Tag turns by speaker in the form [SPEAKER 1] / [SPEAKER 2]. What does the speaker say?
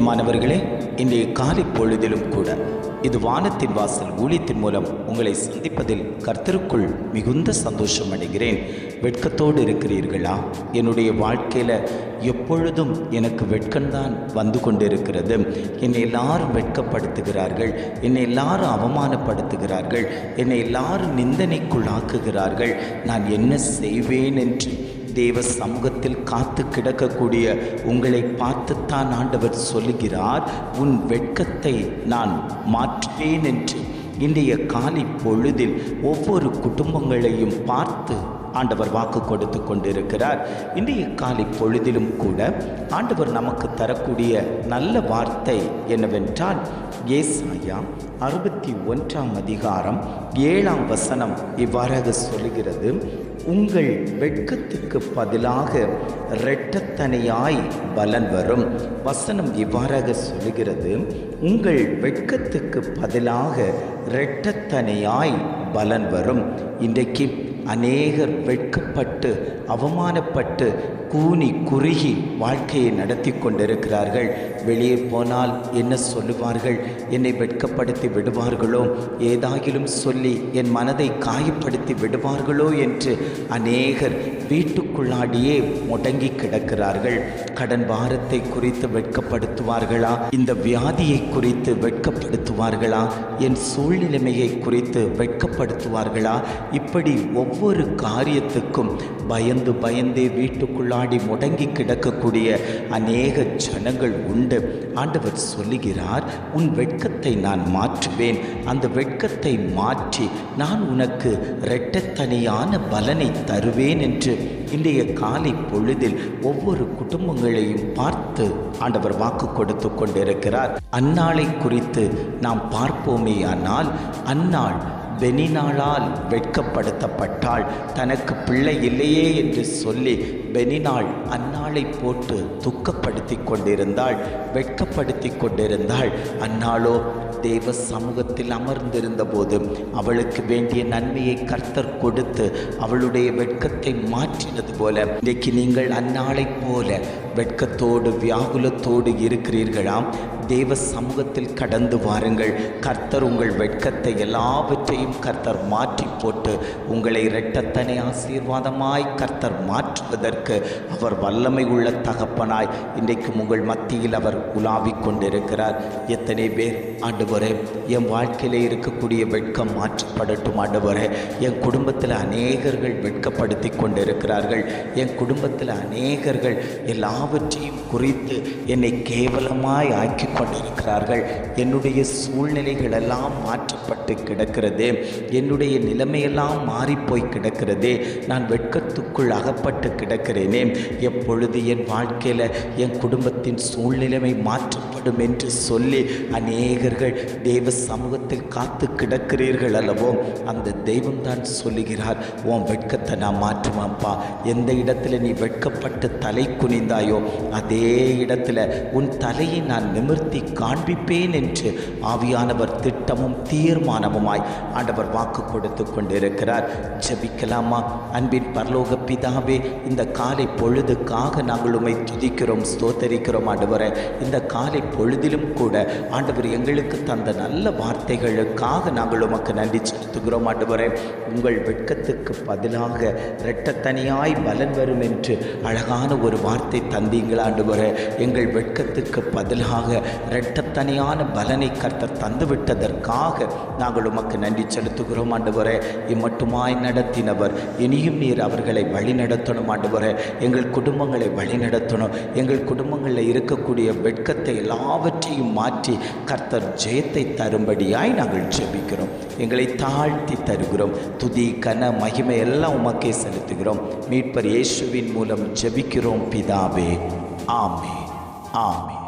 [SPEAKER 1] பிரியமானவர்களே, இன்றைய காலை பொழுதிலும் கூட இது வானத்தின் வாசல் ஊழியத்தின் மூலம் உங்களை சந்திப்பதில் கர்த்தருக்குள் மிகுந்த சந்தோஷம் அடைகிறேன். வெட்கத்தோடு இருக்கிறீர்களா? என்னுடைய வாழ்க்கையில் எப்பொழுதும் எனக்கு வெட்கம்தான் வந்து கொண்டிருக்கிறது. என்னை எல்லாரும் வெட்கப்படுத்துகிறார்கள், என்னை எல்லாரும் அவமானப்படுத்துகிறார்கள், என்னை எல்லாரும் நிந்தனைக்குள்ளாக்குகிறார்கள். நான் என்ன செய்வேன் என்று தேவ சமூகத்தில் காத்து கிடக்கக்கூடிய உங்களை பார்த்துத்தான் ஆண்டவர் சொல்லுகிறார், உன் வெட்கத்தை நான் மாற்றுவேன் என்று. இன்றைய காலை பொழுதில் ஒவ்வொரு குடும்பங்களையும் பார்த்து ஆண்டவர் வாக்கு கொடுத்து கொண்டிருக்கிறார். இன்றைய காலை பொழுதிலும் கூட ஆண்டவர் நமக்கு தரக்கூடிய நல்ல வார்த்தை என்னவென்றால், ஏசாயா 61 அதிகாரம் 7 இவ்வாறாக சொல்லுகிறது, உங்கள் வெட்கத்துக்கு பதிலாக இரட்டத்தனையாய் பலன் வரும். வசனம் இவ்வாறாக சொல்லுகிறது, உங்கள் வெட்கத்துக்கு பதிலாக இரட்டத்தனையாய் பலன் வரும். இன்றைக்கு அநேகர் வெட்கப்பட்டு அவமானப்பட்டு கூனி குறுகி வாழ்க்கையை நடத்தி கொண்டிருக்கிறார்கள். வெளியே போனால் என்ன சொல்லுவார்கள், என்னை வெட்கப்படுத்தி விடுவார்களோ, ஏதாகிலும் சொல்லி என் மனதை காயப்படுத்தி விடுவார்களோ என்று அநேகர் வீட்டுக்குள்ளாடியே முடங்கி கிடக்கிறார்கள். கடன் பாரத்தை குறித்து வெட்கப்படுத்துவார்களா? இந்த வியாதியை குறித்து வெட்கப்படுத்துவார்களா? என் சூழ்நிலைமையை குறித்து வெட்கப்படுத்துவார்களா? இப்படி ஒவ்வொரு காரியத்துக்கும் பயந்து பயந்தே வீட்டுக்குள்ளாடி முடங்கி கிடக்கக்கூடிய அநேக ஜனங்கள் உண்டு. ஆண்டவர் சொல்லுகிறார், உன் வெட்கத்தை நான் மாற்றுவேன். அந்த வெட்கத்தை மாற்றி நான் உனக்கு இரட்டத்தனையான பலனை தருவேன் என்று இன்றைய காலை பொழுதில் ஒவ்வொரு குடும்பங்களையும் பார்த்து ஆண்டவர் வாக்கு கொடுத்து கொண்டிருக்கிறார். அன்னாளை குறித்து நாம் பார்ப்போமேயானால், அன்னாள் பெனினாளால் வெட்கப்படுத்தப்பட்டாள். தனக்கு பிள்ளை இல்லையே என்று சொல்லி பெனினாள் அன்னாளை போட்டு துக்கப்படுத்தி கொண்டிருந்தாள், வெட்கப்படுத்தி கொண்டிருந்தாள். அன்னாளோ தேவ சமூகத்தில் அமர்ந்திருந்த போது அவளுக்கு வேண்டிய நன்மையை கர்த்தர் கொடுத்து அவளுடைய வெட்கத்தை மாற்றினது போல இன்றைக்கு நீங்கள் அன்னாளை போல வெட்கத்தோடு வியாகுலத்தோடு இருக்கிறீர்களாம். தேவ சமூகத்தில் கடந்து வாருங்கள். கர்த்தர் உங்கள் வெட்கத்தை எல்லாவற்றையும் கர்த்தர் மாற்றி போட்டு உங்களை இரட்டத்தனை ஆசீர்வாதமாய் கர்த்தர் மாற்றுவதற்கு அவர் வல்லமை உள்ள தகப்பனாய் இன்றைக்கும் உங்கள் மத்தியில் அவர் உலாவிக் கொண்டிருக்கிறார். எத்தனை பேர், ஆண்டவரே என் வாழ்க்கையில் இருக்கக்கூடிய வெட்கம் மாற்றப்படட்டும், ஆண்டவரே என் குடும்பத்தில் அநேகர்கள் வெட்கப்படுத்தி கொண்டிருக்கிறார்கள், என் குடும்பத்தில் அநேகர்கள் எல்லாவற்றையும் குறித்து என்னை கேவலமாய் ஆக்கி கொண்டிருக்கிறார்கள், என்னுடைய சூழ்நிலைகள் எல்லாம் மாற்றப்பட்டு கிடக்கிறதே, என்னுடைய நிலைமையெல்லாம் மாறிப்போய் கிடக்கிறதே, நான் வெட்கத்துக்குள் அகப்பட்டு கிடக்கிறேனே, எப்பொழுது என் வாழ்க்கையில் என் குடும்பத்தின் சூழ்நிலைமை மாற்றப்படும் என்று சொல்லி அநேகர்கள் தேவ சமூகத்தில் காத்து கிடக்கிறீர்கள் அல்லவோ? அந்த தெய்வம் தான் சொல்லுகிறார், உன் வெட்கத்தை நான் மாற்றுவான்ப்பா. எந்த இடத்துல நீ வெட்கப்பட்டு தலை குனிந்தாயோ அதே இடத்துல உன் தலையை நான் நிமிர்த்தி காண்பிப்பேன் என்று ஆவியானவர் திட்டமும் தீர்மானமுமாய் ஆண்டவர் வாக்கு கொடுத்து கொண்டிருக்கிறார். ஜெபிக்கலாமா? அன்பின் பரலோக பிதாவே, இந்த காலை பொழுதுக்காக நாங்கள் உம்மை துதிக்கிறோம், ஸ்தோத்தரிக்கிறோம். ஆண்டவரே, இந்த காலை பொழுதிலும் கூட ஆண்டவர் எங்களுக்கு தந்த நல்ல வார்த்தைகளுக்காக நாங்கள் உமக்கு நன்றி செலுத்துகிறோம். ஆண்டவரே, உங்கள் வெட்கத்துக்கு பதிலாக இரட்டத்தனியாய் பலன் வரும் என்று அழகான ஒரு வார்த்தை தந்தீங்களா? ஆண்டவரே, எங்கள் வெட்கத்துக்கு பதிலாக இரட்டத்தனியான பலனை கர்த்தர் தந்துவிட்டதற்காக நாங்கள் உமக்கு நன்றி செலுத்துகிறோம். ஆண்டவரே, இம்மட்டுமாய் நடத்தினவர் இனியும் நீர் அவர்களை வழி நடத்தணும். ஆண்டவரே, எங்கள் குடும்பங்களை வழி நடத்தணும். எங்கள் குடும்பங்களில் இருக்கக்கூடிய வெட்கத்தை எல்லாவற்றையும் மாற்றி கர்த்தர் ஜெயத்தை தரும்படியாய் நாங்கள் ஜெபிக்கிறோம். எங்களை தாழ்த்தி தருகிறோம். துதி கன மகிமை எல்லாம் உமக்கே செலுத்துகிறோம். மீட்பர் இயேசுவின் மூலம் ஜெபிக்கிறோம் பிதாவே. ஆமென், ஆமென்.